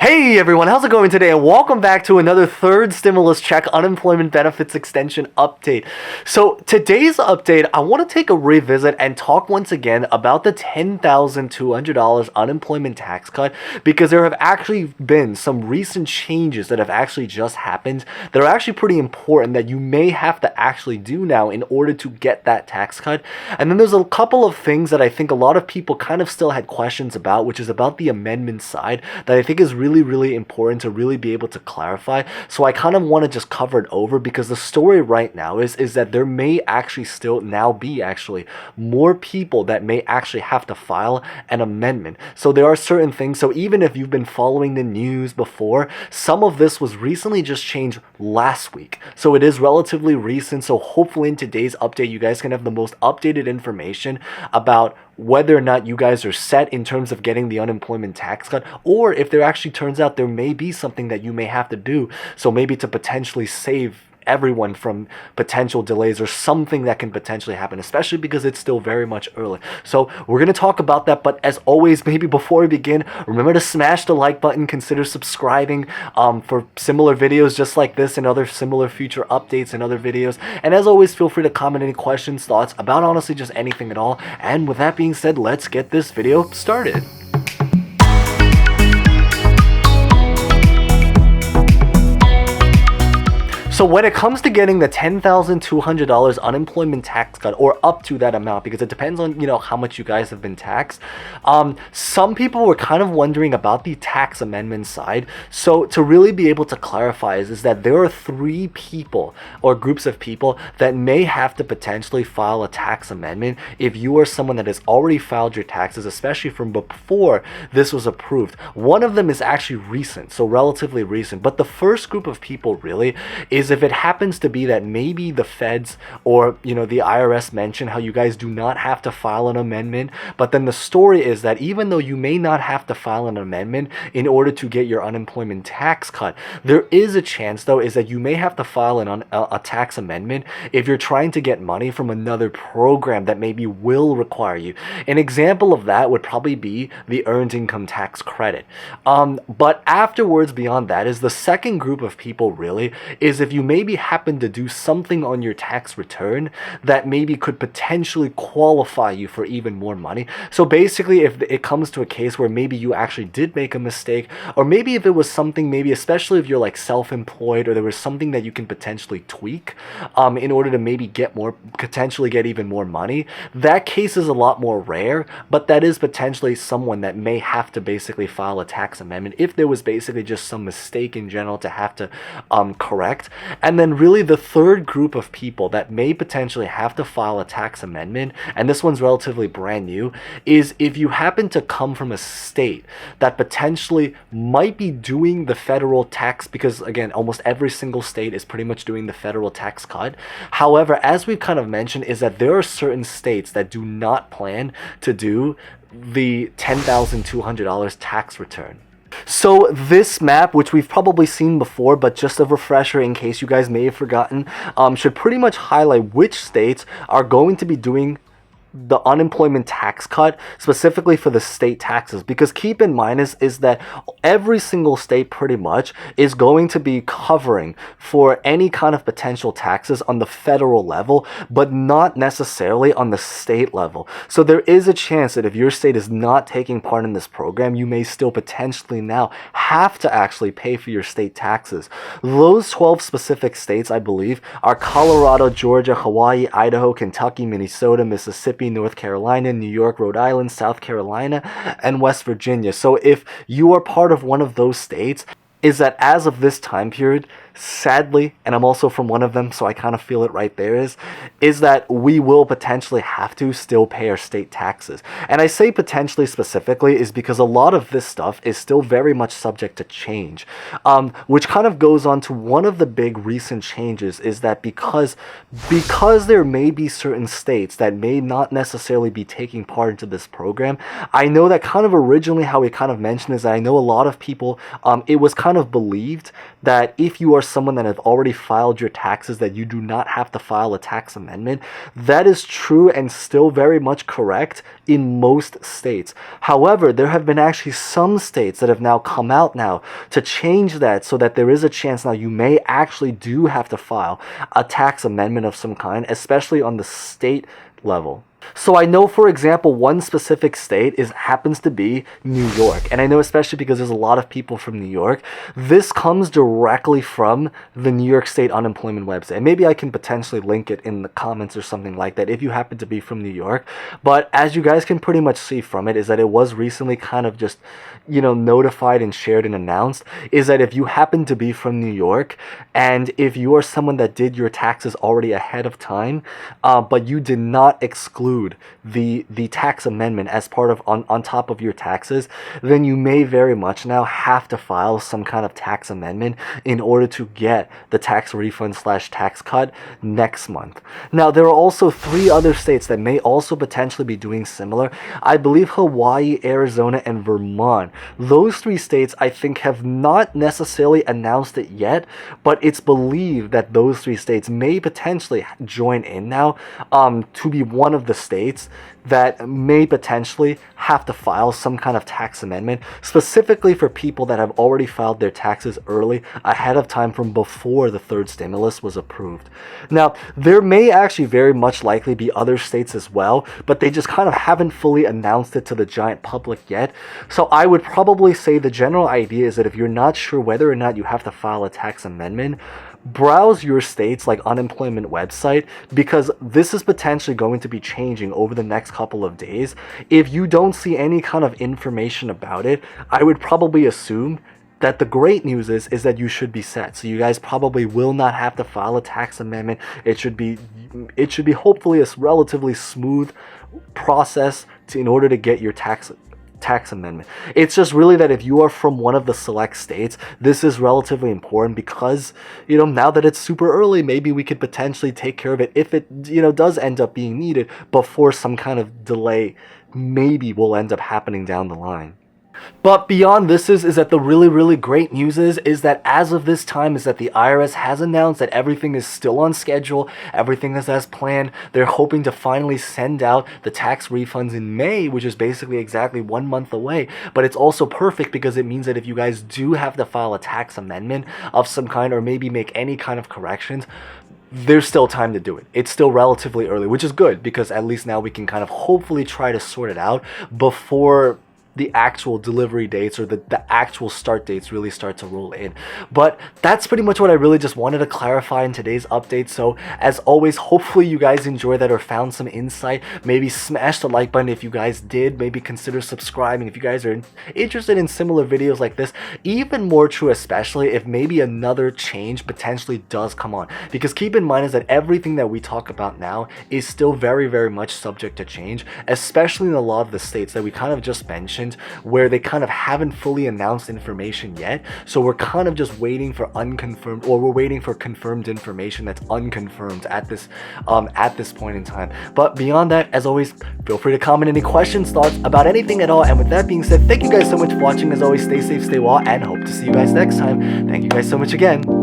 Hey everyone, how's it going today? And welcome back to another third stimulus check unemployment benefits extension update. So today's update, I want to take a revisit and talk once again about the $10,200 unemployment tax cut, because there have actually been some recent changes that have actually just happened that are actually pretty important that you may have to actually do now in order to get that tax cut. And then there's a couple of things that I think a lot of people kind of still had questions about, which is about the amendment side, that I think is really important to really be able to clarify. So I kind of want to just cover it over, because the story right now is that there may actually still now be actually more people that may actually have to file an amendment. So there are certain things. So even if you've been following the news before, some of this was recently just changed last week. So it is relatively recent. So hopefully in today's update, you guys can have the most updated information about whether or not you guys are set in terms of getting the unemployment tax cut, or if there actually turns out there may be something that you may have to do, so maybe to potentially save everyone from potential delays or something that can potentially happen, especially because it's still very much early. So we're going to talk about that, but as always, maybe before we begin, remember to smash the like button, consider subscribing for similar videos just like this and other similar future updates and other videos. And as always, feel free to comment any questions, thoughts about honestly just anything at all. And with that being said, let's get this video started. So when it comes to getting the $10,200 unemployment tax cut, or up to that amount, because it depends on, how much you guys have been taxed, some people were kind of wondering about the tax amendment side. So to really be able to clarify is that there are three people or groups of people that may have to potentially file a tax amendment if you are someone that has already filed your taxes, especially from before this was approved. One of them is actually recent, so relatively recent. But the first group of people really is if it happens to be that maybe the feds or the IRS mention how you guys do not have to file an amendment, but then the story is that even though you may not have to file an amendment in order to get your unemployment tax cut, there is a chance though is that you may have to file a tax amendment if you're trying to get money from another program that maybe will require you. An example of that would probably be the earned income tax credit. But afterwards, beyond that, is the second group of people really is if you maybe happen to do something on your tax return that maybe could potentially qualify you for even more money. So basically, if it comes to a case where maybe you actually did make a mistake, or maybe if it was something, maybe especially if you're like self-employed, or there was something that you can potentially tweak in order to maybe potentially get even more money, that case is a lot more rare, but that is potentially someone that may have to basically file a tax amendment if there was basically just some mistake in general to have to correct. And then really the third group of people that may potentially have to file a tax amendment, and this one's relatively brand new, is if you happen to come from a state that potentially might be doing the federal tax, because again, almost every single state is pretty much doing the federal tax cut. However, as we've kind of mentioned, is that there are certain states that do not plan to do the $10,200 tax return. So this map, which we've probably seen before, but just a refresher in case you guys may have forgotten, should pretty much highlight which states are going to be doing the unemployment tax cut specifically for the state taxes. Because keep in mind is that every single state pretty much is going to be covering for any kind of potential taxes on the federal level, but not necessarily on the state level. So there is a chance that if your state is not taking part in this program, you may still potentially now have to actually pay for your state taxes. Those 12 specific states, I believe, are Colorado, Georgia, Hawaii, Idaho, Kentucky, Minnesota, Mississippi, North Carolina, New York, Rhode Island, South Carolina, and West Virginia. So if you are part of one of those states, is that as of this time period, sadly, and I'm also from one of them, so I kind of feel it right there, is that we will potentially have to still pay our state taxes. And I say potentially specifically is because a lot of this stuff is still very much subject to change, which kind of goes on to one of the big recent changes is that because there may be certain states that may not necessarily be taking part into this program, I know that kind of originally how we kind of mentioned is that I know a lot of people, it was kind of believed that if you are are someone that have already filed your taxes, that you do not have to file a tax amendment. That is true and still very much correct in most states. However, there have been actually some states that have now come out now to change that, so that there is a chance now you may actually do have to file a tax amendment of some kind, especially on the state level. So I know, for example, one specific state happens to be New York. And I know, especially because there's a lot of people from New York, this comes directly from the New York State unemployment website. Maybe I can potentially link it in the comments or something like that if you happen to be from New York. But as you guys can pretty much see from it, is that it was recently kind of just, notified and shared and announced, is that if you happen to be from New York, and if you are someone that did your taxes already ahead of time, but you did not exclude the tax amendment as part of on top of your taxes, then you may very much now have to file some kind of tax amendment in order to get the tax refund / tax cut next month. Now, there are also 3 other states that may also potentially be doing similar. I believe Hawaii, Arizona, and Vermont. Those 3 states, I think, have not necessarily announced it yet, but it's believed that those 3 states may potentially join in now to be one of the states that may potentially have to file some kind of tax amendment, specifically for people that have already filed their taxes early ahead of time from before the 3rd stimulus was approved. Now, there may actually very much likely be other states as well, but they just kind of haven't fully announced it to the giant public yet. So I would probably say the general idea is that if you're not sure whether or not you have to file a tax amendment, browse your state's unemployment website, because this is potentially going to be changing over the next couple of days. If you don't see any kind of information about it, I would probably assume that the great news is that you should be set. So you guys probably will not have to file a tax amendment. It should be hopefully a relatively smooth process in order to get your tax amendment. It's just really that if you are from one of the select states, this is relatively important, because now that it's super early, maybe we could potentially take care of it if it does end up being needed before some kind of delay maybe will end up happening down the line. But beyond this is that the really great news is that as of this time is that the IRS has announced that everything is still on schedule, everything is as planned. They're hoping to finally send out the tax refunds in May, which is basically exactly 1 month away. But it's also perfect because it means that if you guys do have to file a tax amendment of some kind, or maybe make any kind of corrections, there's still time to do it. It's still relatively early, which is good, because at least now we can kind of hopefully try to sort it out before the actual delivery dates or the actual start dates really start to roll in. But that's pretty much what I really just wanted to clarify in today's update. So as always, hopefully you guys enjoyed that or found some insight. Maybe smash the like button if you guys did. Maybe consider subscribing if you guys are interested in similar videos like this. Even more true, especially if maybe another change potentially does come on. Because keep in mind is that everything that we talk about now is still very much subject to change, especially in a lot of the states that we kind of just mentioned, where they kind of haven't fully announced information yet. So we're kind of just waiting for unconfirmed, or we're waiting for confirmed information that's unconfirmed at this point in time. But beyond that, as always, feel free to comment any questions, thoughts about anything at all. And with that being said, thank you guys so much for watching. As always, stay safe, stay well, and hope to see you guys next time. Thank you guys so much again.